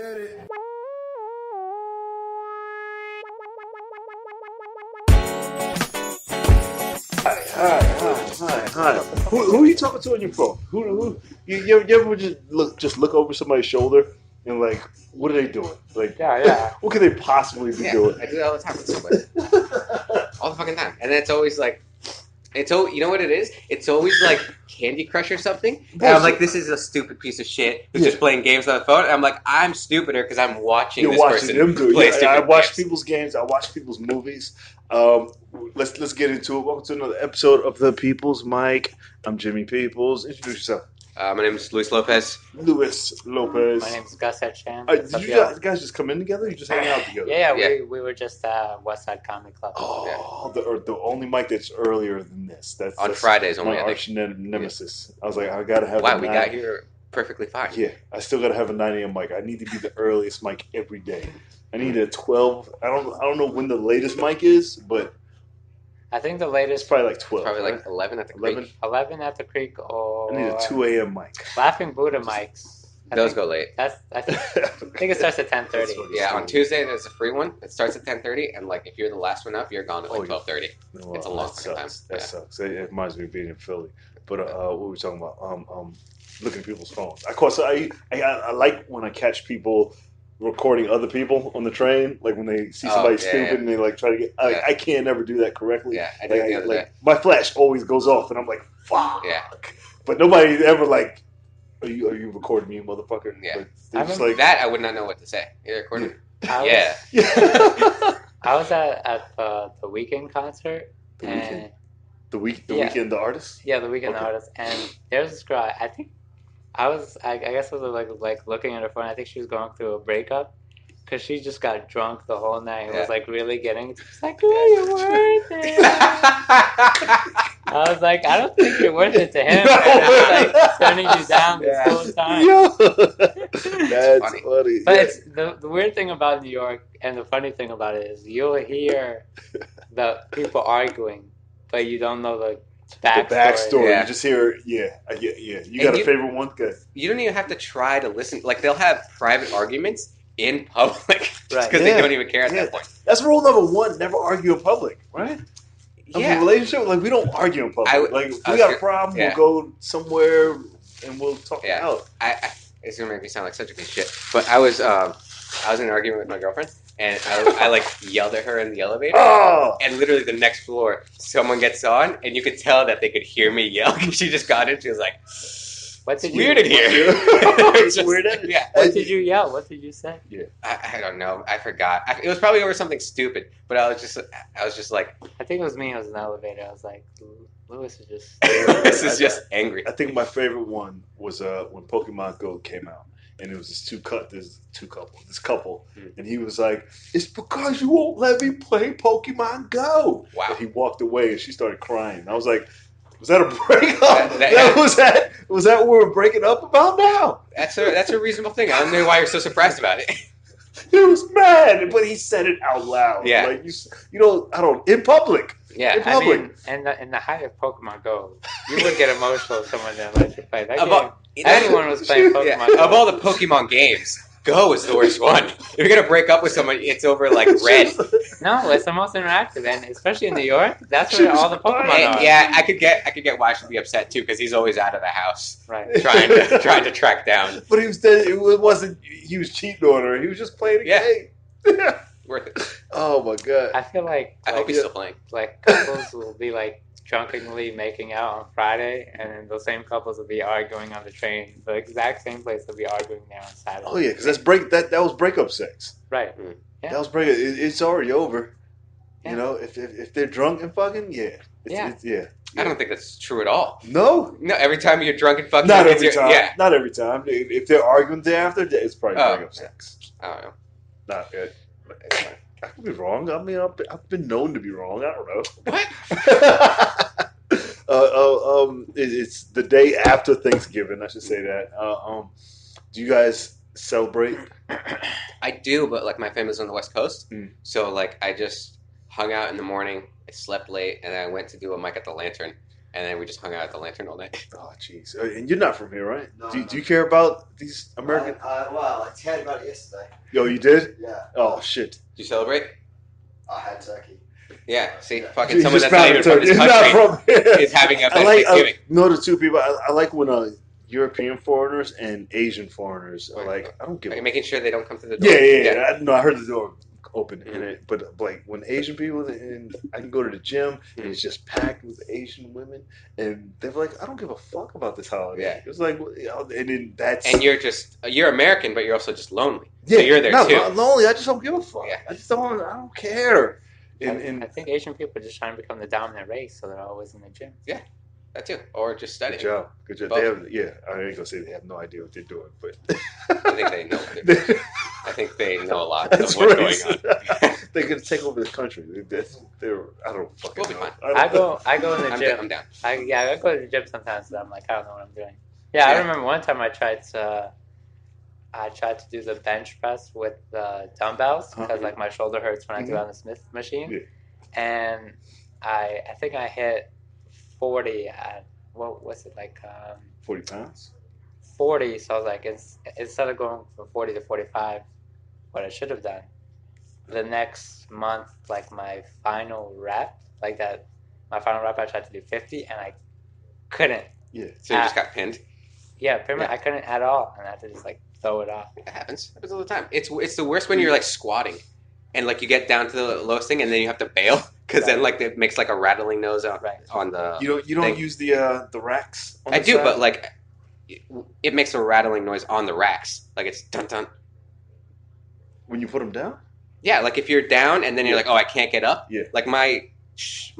Hi. Who are you talking to on your phone? Who you ever just look over somebody's shoulder and like, what are they doing? Like, Yeah. what could they possibly be doing? I do that all the time with somebody. All the fucking time. And then it's always like, you know what it is? It's always like Candy Crush or something. And I'm like, this is a stupid piece of shit who's just playing games on the phone. And I'm like, I'm stupider because I'm watching this person them do. play I watch games. people's games. I watch people's movies. Let's get into it. Welcome to another episode of The People's Mic. I'm Jimmy Peoples. Introduce yourself. My name is Luis Lopez. Luis Lopez. My name is Gus Atchan. Did you guys just come in together? Or you just hang out together? Yeah. We were just at West Side Comedy Club. Oh, the only mic that's earlier than this. That's on Fridays only. My arch nemesis. I was like, I gotta have. Wow, we got here perfectly fine. Yeah, I still gotta have a 9 a.m. mic. I need to be the earliest mic every day. I need a 12. I don't know when the latest mic is, but I think the latest it's probably like 12. Probably like 11 at the Creek. 11 at the Creek, or I need a 2 a.m. mic. Laughing Buddha mics. Those go late. I think it starts at 10:30. Yeah, on Tuesday there's a free one. It starts at 10:30, and like if you're the last one up, you're gone at like 12:30. Well, it's a long time. That sucks. It reminds me of being in Philly. But what were we talking about? Looking at people's phones. Of course, I like when I catch people recording other people on the train, like when they see somebody stupid and they like try to get. I can't never do that correctly. Yeah, I did the other day. My flash always goes off, and I'm like, "Fuck!" Yeah, but nobody ever like, "Are you recording me, motherfucker?" Yeah, like, just like that. I would not know what to say. You're recording. I was at the Weekend concert. The Weekend, the artist. Yeah, the Weekend, the artist, and there's this girl. I think. I guess I was like looking at her phone. I think she was going through a breakup because she just got drunk the whole night and was like really getting. She's like, "Oh, you're worth it." I was like, "I don't think you're worth it to him." No. And he's like turning you down this whole time. That's funny. But it's the weird thing about New York, and the funny thing about it is you'll hear the people arguing, but you don't know the backstory. You just hear, yeah. You got a favorite one? Good. You don't even have to try to listen. Like they'll have private arguments in public, right? Because they don't even care at that point. That's rule number one: never argue in public, right? Yeah. In a relationship, like we don't argue in public. Like if we got a problem, we'll go somewhere and we'll talk it out. It's gonna make me sound like such a piece of shit, but I was in an argument with my girlfriend. And I like yelled at her in the elevator, and literally the next floor, someone gets on, and you could tell that they could hear me yell. She just got in. She was like, "What's weird in here?" It's weird. Yeah. What did you yell? What did you say? Yeah. I don't know. I forgot. It was probably over something stupid. But I was just like, I think it was me. I was in the elevator. I was like, Lewis is just. This is just angry. I think my favorite one was when Pokemon Go came out. And it was this couple, and he was like, "It's because you won't let me play Pokemon Go." Wow! And he walked away, and she started crying. I was like, "Was that a breakup? Was that what we're breaking up about now?" That's a reasonable thing. I don't know why you're so surprised about it. He was mad, but he said it out loud. Yeah, like in public. Yeah, in public. I mean, in the height of Pokemon Go, you would get emotional if someone didn't let you play that game. Everyone was playing Pokemon Go. Of all the Pokemon games, Go is the worst one. If you're gonna break up with someone, it's over like Red. No, it's the most interactive, and especially in New York, that's where all the Pokemon are. Yeah, I could get why she'd be upset too, because he's always out of the house, right? Trying to track down. But it wasn't. He was cheating on her. He was just playing a game. Worth it. Oh my god! I feel like I hope he's still playing. Like couples will be like drunkenly making out on Friday, and then those same couples will be arguing on the train. The exact same place they'll be arguing there on Saturday. Oh yeah, because that was breakup sex. Right. Yeah. That was breakup. It's already over. Yeah. You know, if they're drunk and fucking, I don't think that's true at all. No. Every time you're drunk and fucking, not every time. Yeah. Not every time. If they're arguing day after day, it's probably breakup sex. I don't know. Not good. I could be wrong. I mean, I've been known to be wrong. I don't know. What? It's the day after Thanksgiving. I should say that. Do you guys celebrate? I do, but like my family's on the West Coast, so like I just hung out in the morning. I slept late, and then I went to do a mic at the Lantern. and then we just hung out at the Lantern all night. Oh, jeez. And you're not from here, right? No, Do you care about these American? Well, I cared about it yesterday. Yo, you did? Yeah. Oh, shit. Did you celebrate? I had turkey. Yeah, see, Yeah. fucking You someone just that's not even from found this it. You're not country from here. is having a I better like Thanksgiving. no, the two people. I like when European foreigners and Asian foreigners are like, I don't give. Are you a making sure they don't come through the door? Yeah. I heard the door open in Mhm. it, but like when Asian people and I can go to the gym and it's just packed with Asian women, and they're like, I don't give a fuck about this holiday. Yeah. It's like, and then that's And you're American, but you're also just lonely. So you're there not too. lonely. I just don't give a fuck. Yeah. I don't care. And I think Asian people are just trying to become the dominant race, so they're always in the gym. That too, or just studying. Good job. Both. They have, I ain't gonna say they have no idea what they're doing, but I think they know what they're doing. I think they know a lot of That's what's racist. going on. They're gonna take over the country. They're I don't fucking We'll be know. fine. I go in the gym. I'm down. I go to the gym sometimes. So I'm like, I don't know what I'm doing. Yeah, I remember one time I tried to do the bench press with the dumbbells because like my shoulder hurts when I do it on the Smith machine, and I think I hit 40 at what was it like 40 pounds. 40. So I was like, instead of going from 40 to 45, what I should have done the next month, like my final rep, I tried to do 50 and I couldn't. Yeah. So you just got pinned. Yeah, pretty much. I couldn't at all, and I had to just like throw it off. It happens all the time. It's the worst when you're like squatting, and like you get down to the lowest thing, and then you have to bail because then like it makes like a rattling noise on the. You don't use the racks. On I the do, side? but like it makes a rattling noise on the racks, like it's dun dun. When you put them down. Yeah, like if you're down and then you're like, oh, I can't get up. Yeah. Like my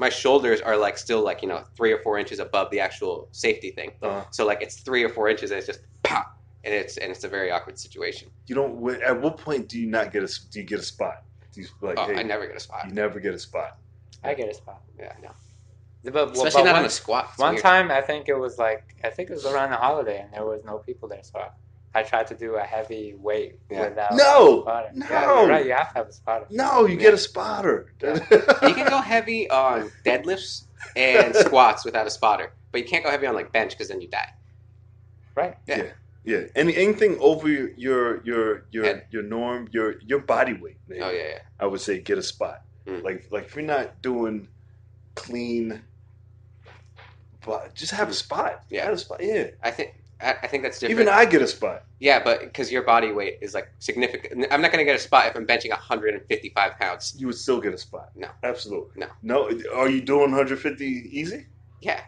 shoulders are like still like 3 or 4 inches above the actual safety thing. So like it's 3 or 4 inches and it's just pop, and it's a very awkward situation. You don't. At what point do you not get a? Do you get a spot? Do you like? Oh, hey, I never get a spot. You never get a spot. I get a spot. Yeah, no. Especially not on the squat. It's one weird. time, I think it was around the holiday, and there was no people there, so I tried to do a heavy weight without a spotter. No. Yeah, you're right. You have to have a spotter. No, you get a spotter. You can go heavy on deadlifts and squats without a spotter, but you can't go heavy on like bench because then you die. Right. Yeah. Anything over your norm, your body weight. Maybe, Oh yeah. I would say get a spot. Mm. Like if you're not doing clean, but just have a spot. Yeah. Have a spot. Yeah. I think that's different. Even I get a spot. Yeah, but because your body weight is like significant. I'm not going to get a spot if I'm benching 155 pounds. You would still get a spot. No. Absolutely. No. Are you doing 150 easy? Yeah.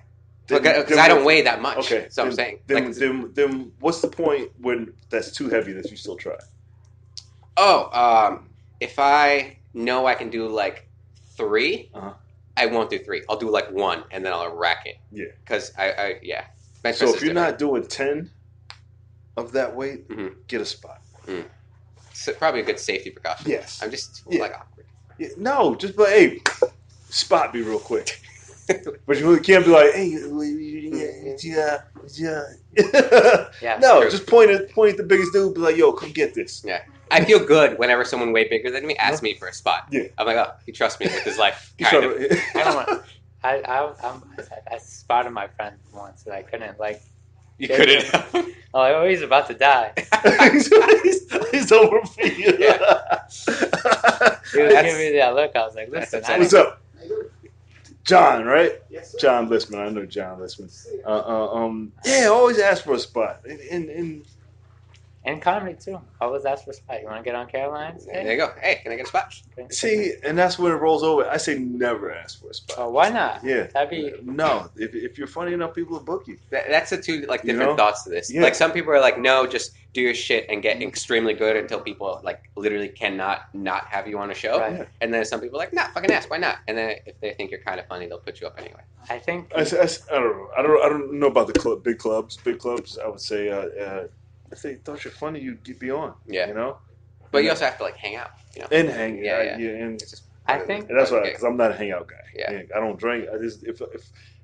Because I don't weigh that much. Okay. That's what I'm saying. Then what's the point when that's too heavy that you still try? If I know I can do like 3, I won't do 3. I'll do like 1 and then I'll rack it. Yeah. Because I bench So press if is you're not doing 10 of that weight, get a spot. it's probably a good safety precaution. Yes. I'm just like awkward. Yeah, no, just but hey, spot me real quick. But you can't be like, hey, Yeah. No, True. just point at the biggest dude. Be like, yo, come get this. Yeah. I feel good whenever someone way bigger than me asks me for a spot. Yeah. I'm like, oh, he trusts me with his life. You Kind try of. to- I don't want. I spotted my friend once, and I couldn't like. You couldn't. Oh, he's about to die. he's over for you. Yeah. He was giving me that look. I was like, listen, That's I What's didn't- up, John? Right? Yes, sir. John Listman. I know John Listman. Yeah, always ask for a spot. And comedy too. I always ask for a spot. You want to get on Caroline's? There you go. Hey, can I get a spot? See, and that's when it rolls over. I say never ask for a spot. Oh, why not? Yeah. That'd be. No, if you're funny enough, people will book you. That's the two like You different know? thoughts to this. Yeah. Like some people are like, no, just do your shit and get extremely good until people like literally cannot not have you on a show. Right. Yeah. And then some people are like, nah, fucking ask, why not? And then if they think you're kind of funny, they'll put you up anyway. I think. I don't know. I don't know about the big clubs. Big clubs, I would say. If they thought you're funny, you'd be on. Yeah. You know. But you also have to like hang out. You know. And hang. Yeah, and It's just I think. and that's why, because I'm not a hangout guy. Yeah. I don't drink. I just if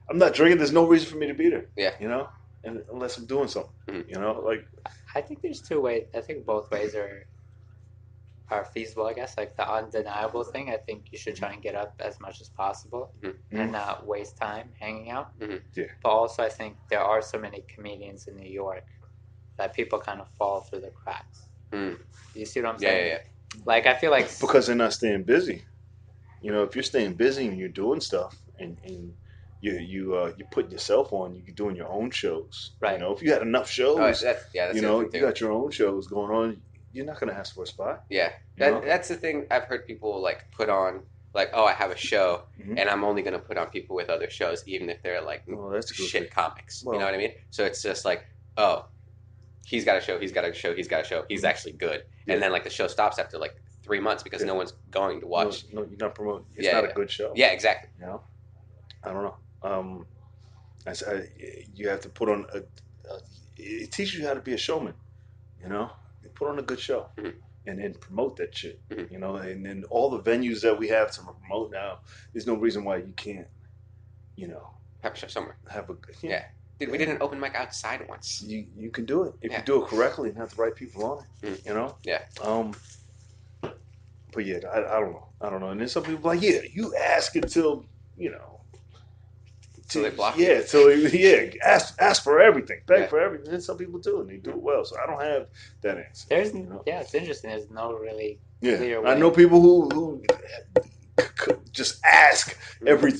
I'm not drinking, there's no reason for me to be there. Yeah. You know, and unless I'm doing something. Mhm. You know, like I think there's 2 ways. I think both ways are are feasible, I guess. Like the undeniable thing, I think you should try and get up as much as possible and not waste time hanging out. Yeah. But also, I think there are so many comedians in New York that people kind of fall through the cracks. You see what I'm saying? Yeah. Like, I feel like... Because they're not staying busy. You know, if you're staying busy and you're doing stuff and you're putting yourself on, you're doing your own shows. Right. You know, if you had enough shows, that's you know, you got your own shows going on, you're not going to ask for a spot. Yeah. That's the thing I've heard people like put on, like, oh, I have a show and I'm only going to put on people with other shows, even if they're like that's shit comics. Well, you know what I mean? So it's just like, oh, he's got a show, he's got a show, he's got a show, he's actually good. Yeah. And then like the show stops after like 3 months because no one's going to watch. No, you're not promoting. It's not a good show. Yeah, exactly. You know, I don't know. You have to put on it teaches you how to be a showman. You know, you put on a good show and then promote that shit. You know, and then all the venues that we have to promote now, there's no reason why you can't. You know, have a show somewhere. Have a Dude, we did an open mic outside once. You can do it if you do it correctly and have the right people on it. You know. Yeah. But yeah, I don't know. And then some people are like, yeah, you ask until you know. So they block you. Ask for everything, beg for everything. And some people do, and they do it well. So I don't have that answer. There's it's interesting. There's no really clear way. I know people who just ask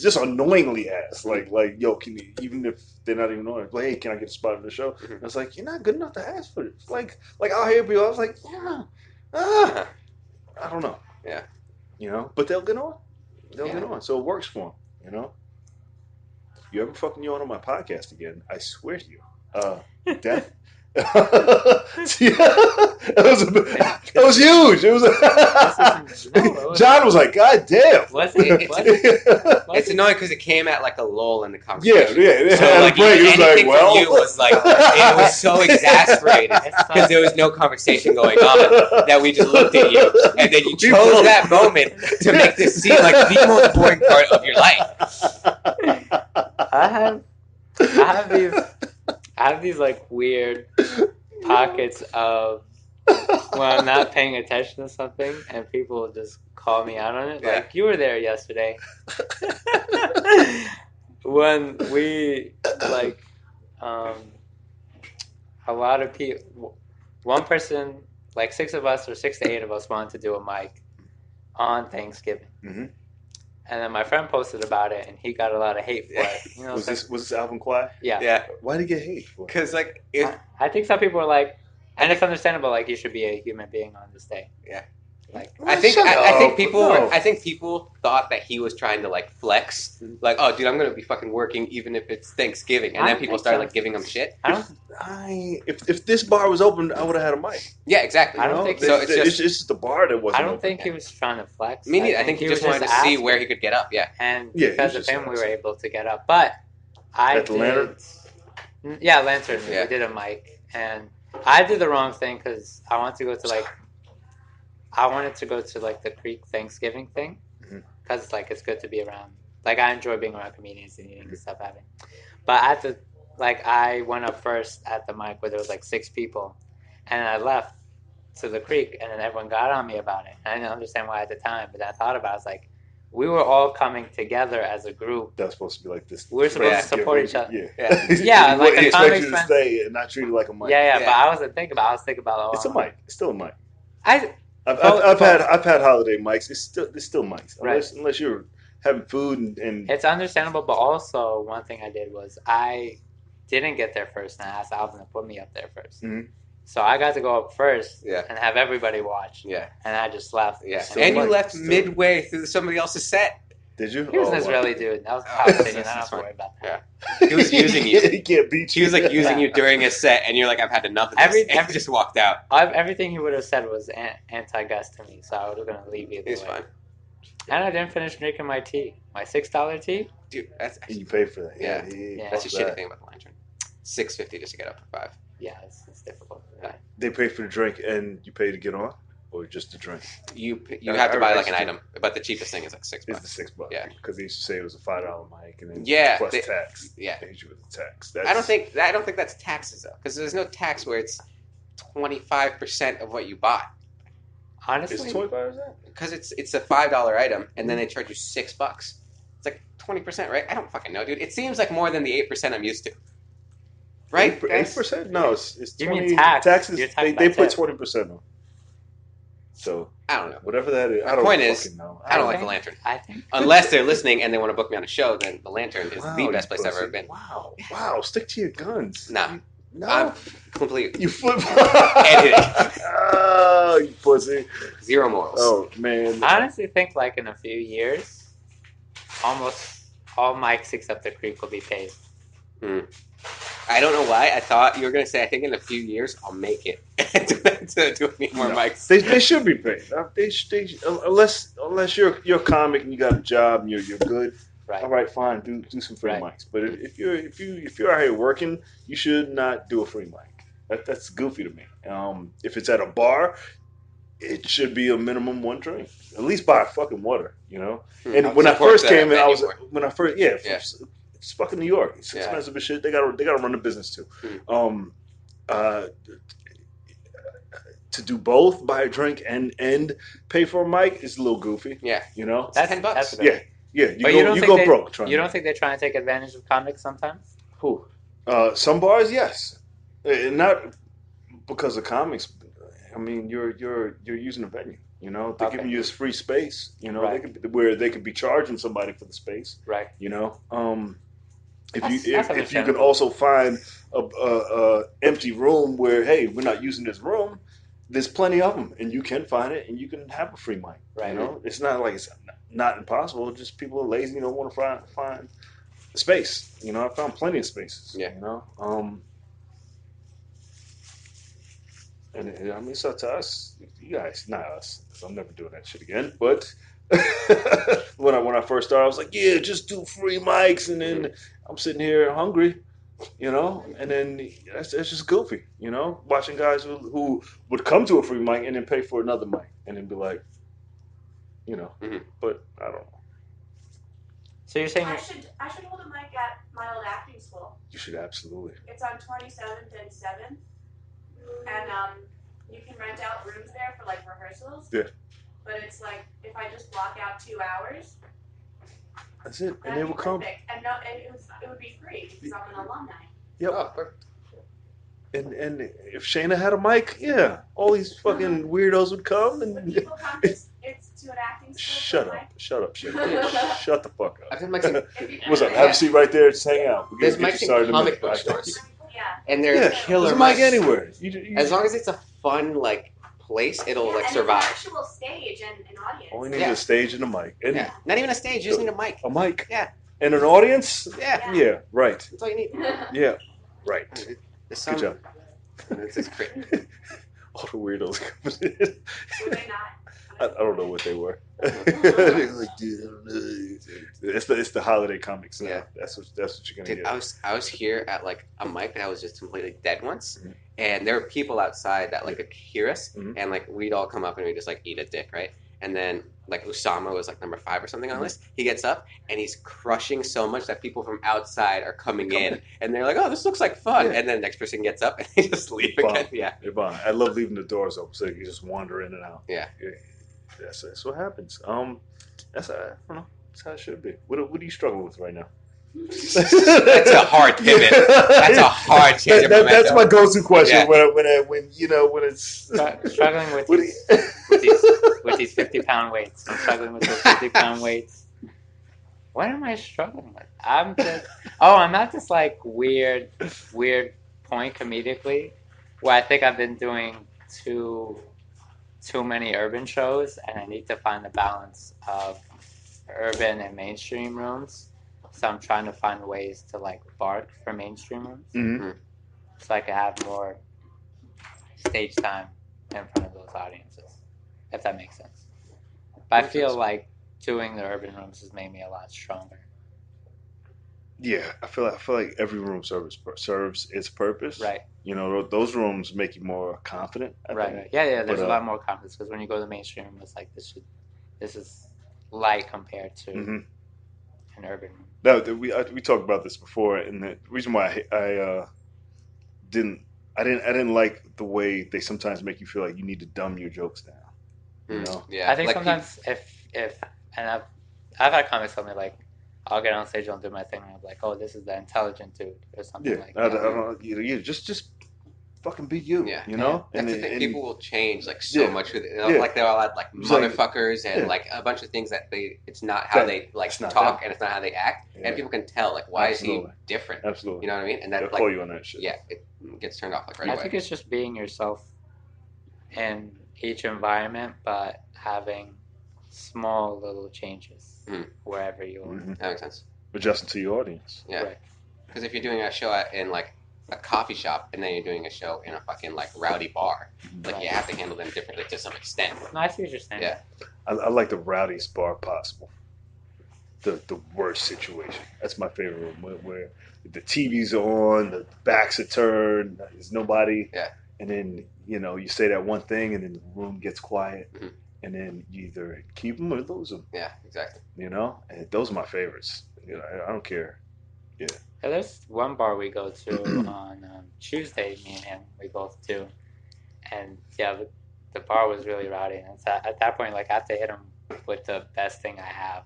just annoyingly ask, like yo, can you, even if they're not even on it, like, hey, can I get a spot in the show? And it's like, you're not good enough to ask for this. Like I'll hear people. I was like, I don't know. Yeah, you know, but they'll get on. Get on. So it works for them. You know. You ever fucking on my podcast again? I swear to you, death. That was huge. It was. John was like, "God damn!" It's annoying because it came at like a lull in the conversation. Yeah. So like anything from you was like it was so exasperated because there was no conversation going on that we just looked at you and then you chose that moment to make this seem like the most boring part of your life. I have these like weird pockets of when I'm not paying attention to something and people will just call me out on it. Yeah. Like, you were there yesterday. When we like a lot of people, one person, like 6 of us or 6 to 8 of us wanted to do a mic on Thanksgiving. And then my friend posted about it, and he got a lot of hate for it. You know, was this Alvin Quiet? Yeah. Why did he get hate? Because like, I think some people are like, and it's understandable. Like, you should be a human being on this day. Yeah. Like, I think people thought that he was trying to like flex, like, oh, dude, I'm gonna be fucking working even if it's Thanksgiving, and then people started like giving him shit. If this bar was open, I would have had a mic. Yeah, exactly. I don't think so. It's just the bar that wasn't. I don't open. think he was trying to flex. Me neither. I think he just wanted to see where he could get up. Yeah, and because of him, we were able to get up. But I did. Lantern? Yeah, Lantern. We did a mic, and I did the wrong thing because I wanted to go to like the Creek Thanksgiving thing because like it's good to be around. Like, I enjoy being around comedians and eating and stuff happening. But I went up first at the mic where there was like 6 people, and I left to the Creek, and then everyone got on me about it. And I didn't understand why at the time, but I thought about it. I was like, we were all coming together as a group. That's supposed to be like this. We're supposed to support each other. Yeah, like a expect you to stay and not treat it like a mic. Yeah. But I wasn't thinking about. I was thinking about. It's a mic. It's still a mic. I've had holiday mics. It's still mics, unless you're having food and. It's understandable, but also one thing I did was I didn't get there first, and I asked Alvin to put me up there first. So I got to go up first and have everybody watch. Yeah, and I just left. Yeah, and you left midway through somebody else's set. Did you? He was an Israeli dude. That was a opinion. I don't have to worry about that. Yeah. He was using you. He can't beat you. He was like using you during his set, and you're like, I've had enough of this. And he just walked out. Everything he would have said was anti-Guest to me, so I was going to leave either way. It's fine. And I didn't finish drinking my tea. My $6 tea. Dude, that's actually, you paid for that. Yeah. That's the shitty thing about the Lantern. $6.50 just to get up for 5. Yeah, it's difficult. Yeah. They pay for the drink, and you pay to get on, or just the drink. You have to buy like an item, but the cheapest thing is like $6. It's the $6. Yeah, because they used to say it was a $5 mic, and then plus tax. Yeah, they hit you with the tax. I don't think that's taxes though, because there's no tax where it's 25% of what you bought. Honestly, Is 25%? Because it's a $5 item, and then they charge you $6. It's like 20%, right? I don't fucking know, dude. It seems like more than the 8% I'm used to. Right? 8%? No, it's you 20. mean tax? Taxes. You're talking They about put tip. 20% on. So I don't know. whatever that is, My I don't point fucking is, know. I don't like the lantern. I think Unless they're listening and they want to book me on a show, then the lantern is the you best place I've pussy. ever been. Wow, stick to your guns. Nah. No, I'm completely you flip. Editing. Oh, you pussy. zero morals. Oh man. I honestly think like in a few years, almost all mics except the creek will be paid. I don't know why. I thought you were going to say, I think in a few years, I'll make it to do any more mics. They should be paid. Unless you're a comic and you got a job and you're good. Right. All right, fine. Do some free mics. But if you're out here working, you should not do a free mic. That's goofy to me. If it's at a bar, it should be a minimum one drink. At least buy a fucking water, you know. And when I first came in, it's fucking New York. It's expensive as shit. They gotta run the business too. To do both, buy a drink and pay for a mic is a little goofy. Yeah, you know, that's $10. That's yeah. You don't go broke. You don't think they're trying to take advantage of comics sometimes? Who? Some bars, yes, not because of comics. I mean, you're using a venue. You know, they're giving you this free space. You know, they could be charging somebody for the space. Right. You know, if That's you can also find a empty room where, hey, we're not using this room, there's plenty of them, and you can find it, and you can have a free mic. Right. You know, it's not like it's not impossible. Just people are lazy, you don't want to find space. You know, I found plenty of spaces. Yeah. You know, and I mean, it's up to us, you guys, not us. 'Cause I'm never doing that shit again. But when I first started, I was like, yeah, just do free mics, and then I'm sitting here hungry, you know, and then that's just goofy, you know, watching guys who would come to a free mic and then pay for another mic and then be like, you know, but I don't know. So you're saying I should hold a mic at my old acting school. You should absolutely. It's on 27th and 7th, and you can rent out rooms there for like rehearsals. Yeah. But it's like if I just block out 2 hours. That's it, and they will come. And it would be free because I'm an alumni. Yep. Oh, perfect. And if Shayna had a mic, yeah, all these fucking weirdos would come and. But people come it's to an acting school. Shut up, Shayna. Shut the fuck up. I've had mics What's up? Have a seat right there. Just hang out. There's mics in comic book stores. Yeah. And they're killer. There's a mic anywhere. As long as it's a fun place, it'll survive. An actual stage and an audience. All you need is a stage and a mic. And Not even a stage, you just need a mic. A mic. Yeah. And an audience. Yeah. Yeah. Right. That's all you need. Yeah. Right. Good job. It's great. All the weirdos coming in. Were they not? I don't know what they were. It's the holiday comics. Yeah, that's what you're gonna get. I was here at like a mic that was just completely dead once, and there were people outside that could hear us, and like we'd all come up and we just like eat a dick, right? And then like Usama was like number 5 or something on the list. He gets up and he's crushing so much that people from outside are coming in, and they're like, "Oh, this looks like fun." And then the next person gets up and they just leave again. Yeah, they're bomb. I love leaving the doors open so you can just wander in and out. Yeah. That's what happens. That's I don't know. That's how it should be. What are you struggling with right now? That's a hard pivot. That's a hard change. That's my go-to question when it's struggling with these 50-pound weights. I'm struggling with those 50-pound weights. What am I struggling with? I'm at this like weird point comedically where I think I've been doing too many urban shows, and I need to find the balance of urban and mainstream rooms. So I'm trying to find ways to like bark for mainstream rooms, so I can have more stage time in front of those audiences, if that makes sense. But I feel like doing the urban rooms has made me a lot stronger. Yeah, I feel like every room serves its purpose. Right. You know, those rooms make you more confident. Right. Yeah. There's a lot more confidence because when you go to the mainstream room, it's like this is light compared to an urban room. No, we talked about this before, and the reason why I didn't like the way they sometimes make you feel like you need to dumb your jokes down. You know? Yeah, I think like sometimes if and I've had comics tell me like I'll get on stage, I'll do my thing, and I'm like, oh, this is the intelligent dude or something like I that. don't, you just fucking be you. Yeah. You know? That's the thing. People will change like so much with it. Like they'll add like It's like- motherfuckers and like a bunch of things that it's not how they like it's not talk them. and it's not how they act. Yeah. And people can tell like why is he Absolutely. different? Absolutely. You know what I mean? And They'll that call like you on that shit. yeah, it gets turned off like right I away. think it's just being yourself in each environment, but having small little changes wherever you are. Mm-hmm. That makes sense. Adjusting to your audience. Yeah. Right. Because if you're doing a show in like a coffee shop and then you're doing a show in a fucking like rowdy bar, like you have to handle them differently to some extent. No, I see what you're saying. Yeah. I like the rowdiest bar possible. The worst situation. That's my favorite room where the TV's on, the backs are turned, there's nobody. Yeah. And then, you say that one thing and then the room gets quiet. Mhm. And then you either keep them or lose them. Yeah, exactly. And those are my favorites. I don't care. Yeah, there's one bar we go to on Tuesday, me and him, we both do. And yeah, the bar was really rowdy. And it's at that point, like, I have to hit him with the best thing I have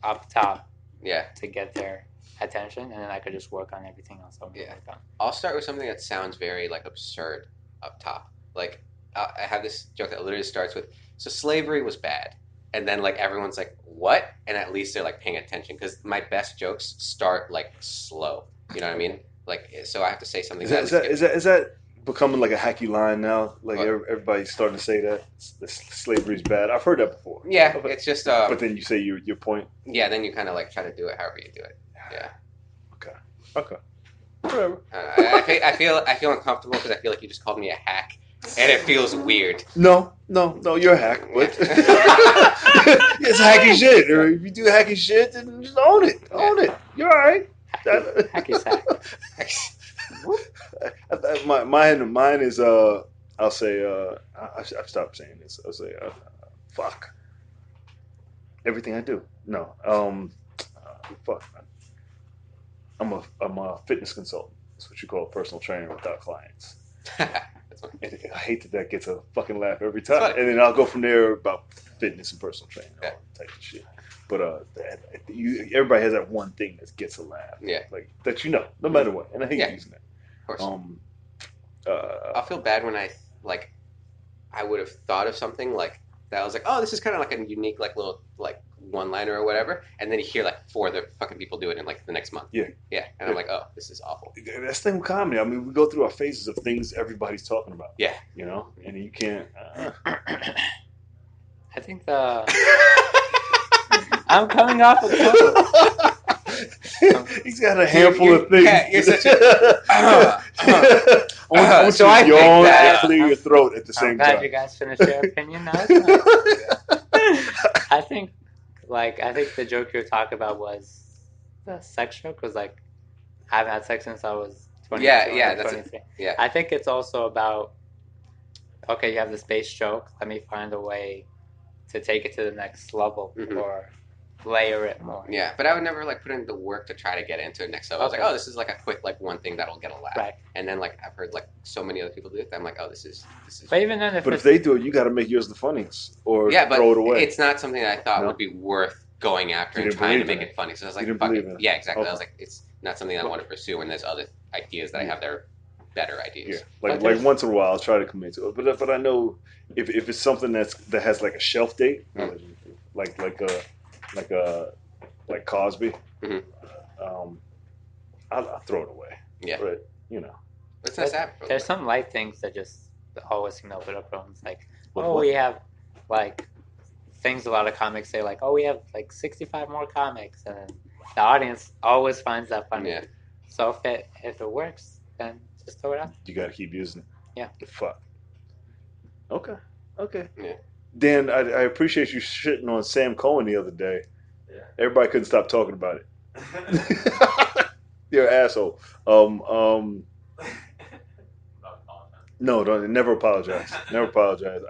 up top Yeah. to get their attention. And then I could just work on everything else I'm going to work on. I'll start with something that sounds very like absurd up top. Like I have this joke that literally starts with, so slavery was bad. And then like everyone's like, what? And at least they're like paying attention because my best jokes start like slow. You know what I mean? Like, so I have to say something. Is that becoming like a hacky line now? Like What? everybody's starting to say that slavery's bad. I've heard that before. Yeah, it's just. But then you say your point. Yeah, then you kind of like try to do it however you do it. Yeah. Okay. Whatever. I feel uncomfortable because I feel like you just called me a hack, and it feels weird. No, you're a hack. But it's hacky shit. Or if you do hacky shit, then just own it. Own it. You're all right. Hacky's hack. Mine is I'll say I've stopped saying this. I'll say fuck everything I do. No, fuck. I'm a fitness consultant. That's what you call a personal trainer without clients. That's funny. And I hate that gets a fucking laugh every time. And then I'll go from there about fitness and personal training, all that type of shit. But everybody has that one thing that gets a laugh. Yeah. Like that no matter what. And I hate using that. Of course. I'll feel bad when I would have thought of something like that. I was like, oh, this is kind of like a unique like little like one-liner or whatever, and then you hear like 4 other fucking people do it in like the next month. Yeah, and I'm like, oh, this is awful. That's the thing with comedy. I mean, we go through our phases of things everybody's talking about. Yeah, and you can't. I think I'm coming off a couple. He's got a handful of things. Yeah, you're such a. I want you to yawn and clear your throat at the same time. I'm glad you guys finished your opinion. Now. I think the joke you were talking about was the sex joke. Was like, I haven't had sex since I was 22. Yeah, that's 23. it. Yeah. I think it's also about, okay, you have this base joke. Let me find a way to take it to the next level or layer it more. Yeah, but I would never like put in the work to try to get into it next level. I was like, oh, this is like a quick like one thing that'll get a laugh. Right. And then like I've heard like so many other people do it. I'm like, oh, this is. But even then, if they do it, you got to make yours the funniest or throw it away. It's not something that I thought would be worth going after and trying to make it funny. So I was like, fuck it. Yeah, exactly. Okay. I was like, it's not something I want to pursue. And there's other ideas that I have that are better ideas. Yeah, like once in a while, I'll try to commit to it. But I know if it's something that has like a shelf date, like Cosby, I'll throw it away. Yeah, but it's nice to have. There's some light things that just always seem to open up problems. Like, we have like things. A lot of comics say like, we have like 65 more comics, and the audience always finds that funny. Yeah. So if it works, then just throw it out. You got to keep using it. Yeah. Fuck. Okay. Yeah. Dan, I appreciate you shitting on Sam Cohen the other day. Yeah. Everybody couldn't stop talking about it. You're an asshole. No, don't never apologize. Never apologize.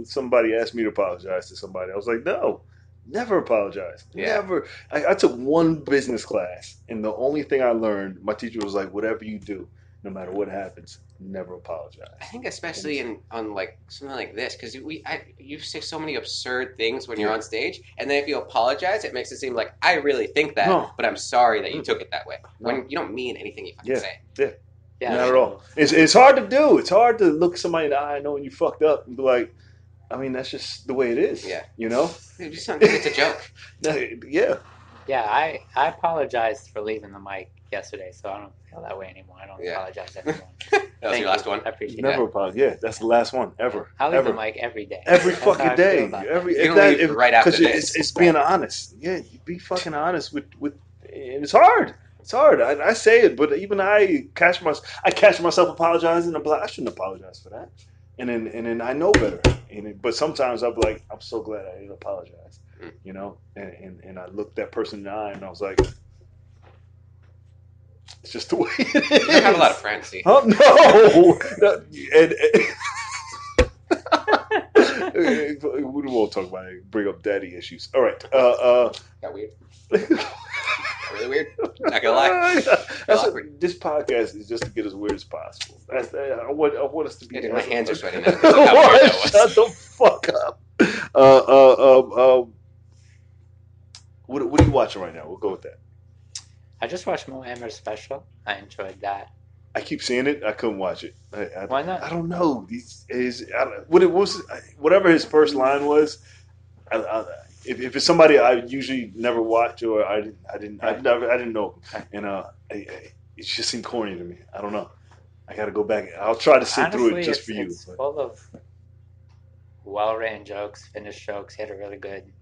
Somebody asked me to apologize to somebody. I was like, no, never apologize. Yeah. Never. I took one business class, and the only thing I learned, my teacher was like, whatever you do, no matter what happens, never apologize. I think especially on like something like this, because you say so many absurd things when you're on stage, and then if you apologize, it makes it seem like I really think that, but I'm sorry that you took it that way. When you don't mean anything you fucking say. Yeah, not at all. It's hard to do. It's hard to look somebody in the eye knowing you fucked up and be like, I mean, that's just the way it is. Yeah. You know? It's a joke. Yeah. Yeah, I apologized for leaving the mic yesterday, so I don't feel that way anymore. I don't apologize to anyone. That was your last one? I appreciate Never it. apologize. Yeah, that's the last one ever. I leave the mic every day. Every That's how fucking I feel day. about Every that. You can leave right after because this. it's being honest. Yeah, you be fucking honest with and it's hard. It's hard. I say it, but even I catch myself apologizing. I'm like, I shouldn't apologize for that. And then I know better. But sometimes I'm like, I'm so glad I didn't apologize. You know? And I looked that person in the eye and I was like, it's just the way it is. You don't have a lot of friends, see? Oh, no. We won't talk about it. Bring up daddy issues. All right. Got weird. Really weird. Not gonna lie. This podcast is just to get as weird as possible. I want us to be. My hands are sweating now. Look how weird that was. Shut the fuck up. What are you watching right now? We'll go with that. I just watched Mo Hammer's special. I enjoyed that. I keep seeing it. I couldn't watch it. Why not? I don't know. What it was, whatever his first line was. If it's somebody I usually never watch or I didn't know, and it just seemed corny to me. I don't know. I got to go back. I'll try to sit through it just for you. It's full of well-written jokes, finished jokes. He had a really good.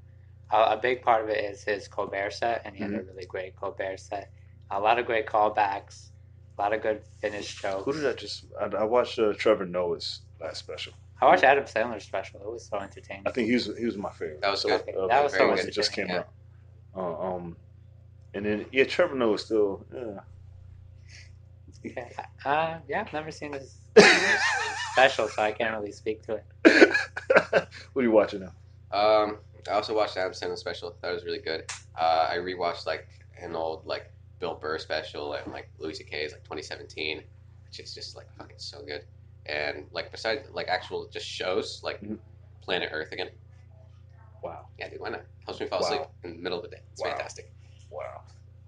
A big part of it is his Colbert set, and he had a really great Colbert set. A lot of great callbacks, a lot of good finished jokes. Who did I watched Trevor Noah's last special. I watched Adam Sandler's special. It was so entertaining. I think he was my favorite. That was good. That was so once entertaining. it just came out. And then Trevor Noah still. Okay. I've never seen his special, so I can't really speak to it. What are you watching now? I also watched Adam Sandler special. That was really good. I rewatched like an old like Bill Burr special and like Louis C.K.'s like 2017, which is just like fucking so good. And like besides like actual just shows like Planet Earth again. Wow. Yeah, dude, why not? Helps me fall asleep in the middle of the day. It's fantastic. Wow.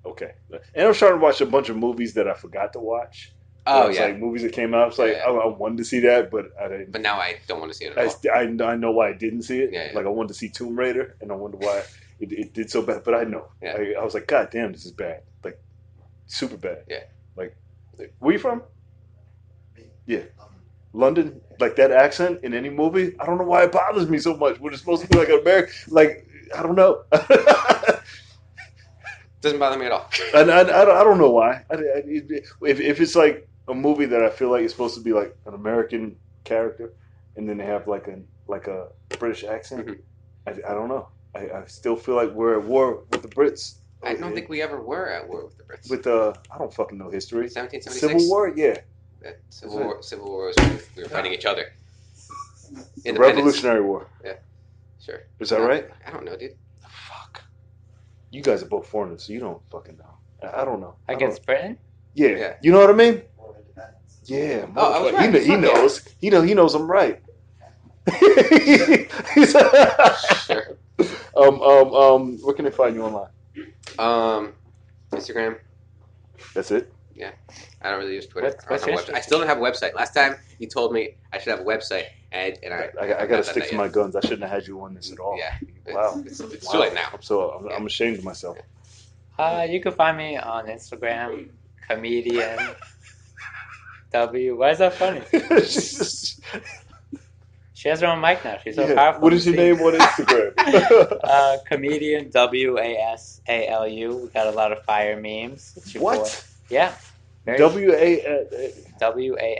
Okay. And I was trying to watch a bunch of movies that I forgot to watch. Oh, it's like movies that came out. It's like I wanted to see that, but I didn't. But now I don't want to see it at all. I know why I didn't see it. Yeah. Like I wanted to see Tomb Raider, and I wonder why it did so bad. But I know. Yeah. I was like, God damn, this is bad. Like super bad. Yeah. Like, where you from? Yeah. London, like that accent in any movie, I don't know why it bothers me so much. When it's supposed to be like an American, like I don't know. Doesn't bother me at all. And I don't know why. If it's like a movie that I feel like it's supposed to be like an American character, and then they have like a British accent, I don't know. I still feel like we're at war with the Brits. I don't think we ever were at war with the Brits. With I don't fucking know history. 1776. Civil War, yeah. Civil War was when we were fighting each other. The Revolutionary War. Yeah, sure. Is that right? I don't know, dude. Fuck. You guys are both foreigners, so you don't fucking know. I don't know. Against Britain? Yeah. You know what I mean? Yeah. Oh, I was right. He knows. Yeah. He knows I'm right. Sure. Where can they find you online? Instagram. That's it? Yeah. I don't really use Twitter. What's I still don't have a website. Last time you told me I should have a website, and I got to stick to my guns. I shouldn't have had you on this at all. Yeah. Wow. It's too late now. I'm ashamed of myself. You can find me on Instagram, comedian W. Why is that funny? She has her own mic now. She's so powerful. What is your name on Instagram? Comedian WASALU. We got a lot of fire memes. It's your What? boy. Yeah. WAS.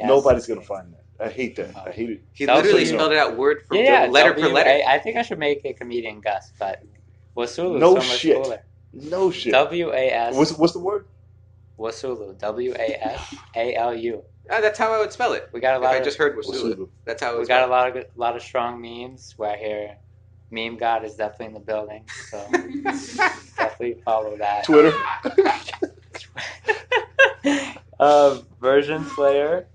Nobody's gonna find that. I hate that. I hate it. He literally spelled it out word for letter per letter. I think I should make a comedian Gus, but Wasulu No is so much shit. cooler. No shit. WAS. What's the word? Wasulu. WASALU. That's how I would spell it. We got a lot. I just heard Wasulu. That's how it was. We got a lot of strong memes. Where I hear meme god is definitely in the building, so definitely follow that. Twitter. Version Slayer,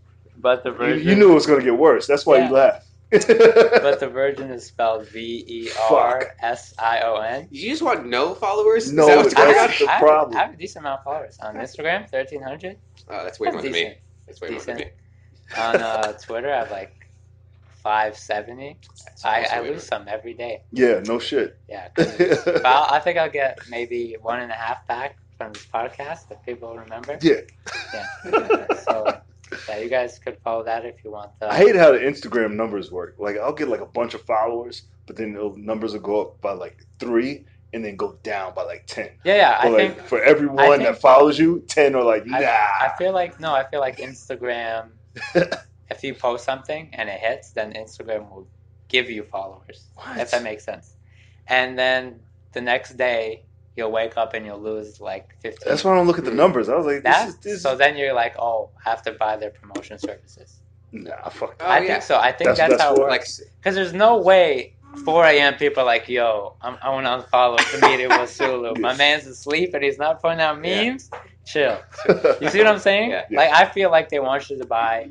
But the version, You knew it was going to get worse. That's why you laughed. But the version is spelled Version. You just want no followers? No, Is that what's going on? that's the problem. I have a decent amount of followers on Instagram, 1,300. Oh, that's way more than me. That's way more than me. On Twitter, I have like 570. I lose some every day. Yeah, no shit. Yeah, but I think I'll get maybe 1.5 back from this podcast if people remember. Yeah. So yeah, you guys could follow that if you want. I hate how the Instagram numbers work. Like, I'll get like a bunch of followers, but then the numbers will go up by like 3 and then go down by like 10. Yeah. But I think for everyone that follows you, 10 are like, nah. I feel like Instagram. If you post something and it hits, then Instagram will give you followers. What? If that makes sense. And then the next day, you'll wake up and you'll lose like 15. That's why I don't look at the numbers. I was like, this. So then you're like, oh, I have to buy their promotion services. Nah, fuck that. I think so. I think that's how it works. Because there's no way 4 a.m. people are like, yo, I want to unfollow the meeting with Sulu. My man's asleep and he's not putting out memes. Yeah. Chill. You see what I'm saying? Yeah. Like, I feel like they want you to buy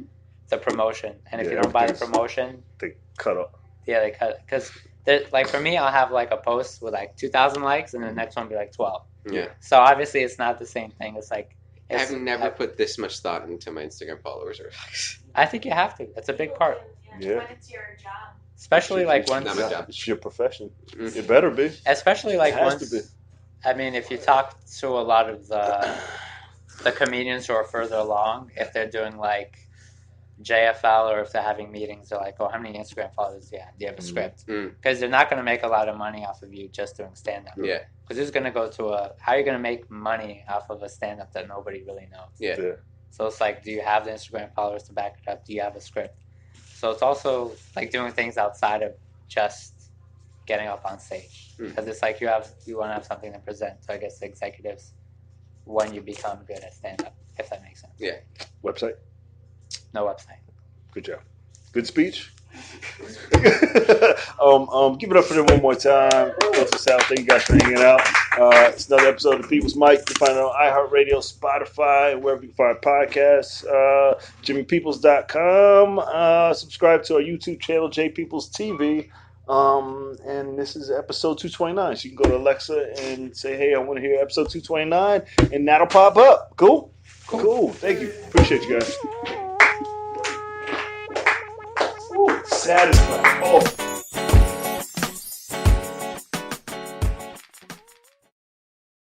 the promotion, and if you don't buy the promotion, they cut off. Yeah, they cut. Because like for me, I'll have like a post with like 2,000 likes, and the next one will be like 12. Yeah. So obviously, it's not the same thing. It's like I've never put this much thought into my Instagram followers or likes. I think you have to. That's a big part. Yeah. When it's your job. Especially like once it's your profession. Mm-hmm. It better be. Especially like it has once. To be. I mean, if you talk to a lot of the comedians who are further along, if they're doing like JFL or if they're having meetings, they're like, oh, how many Instagram followers do you have? Do you have a script? Because they're not going to make a lot of money off of you just doing stand-up. Yeah. Because it's going to go to how are you going to make money off of a stand-up that nobody really knows? Yeah. So it's like, do you have the Instagram followers to back it up? Do you have a script? So it's also like doing things outside of just getting up on stage. Because it's like you want to have something to present to, I guess, the executives when you become good at stand-up, if that makes sense. Yeah. Website? No website. Good job. Good speech. Give it up for them one more time. Close us out. Thank you guys for hanging out. It's another episode of The People's Mic. You can find it on iHeartRadio, Spotify, and wherever you can find podcasts. JimmyPeoples.com. Subscribe to our YouTube channel, JPeoples TV. And this is episode 229. So you can go to Alexa and say, hey, I want to hear episode 229, and that'll pop up. Cool? Cool. Thank you. Appreciate you guys. Satisfied. Oh.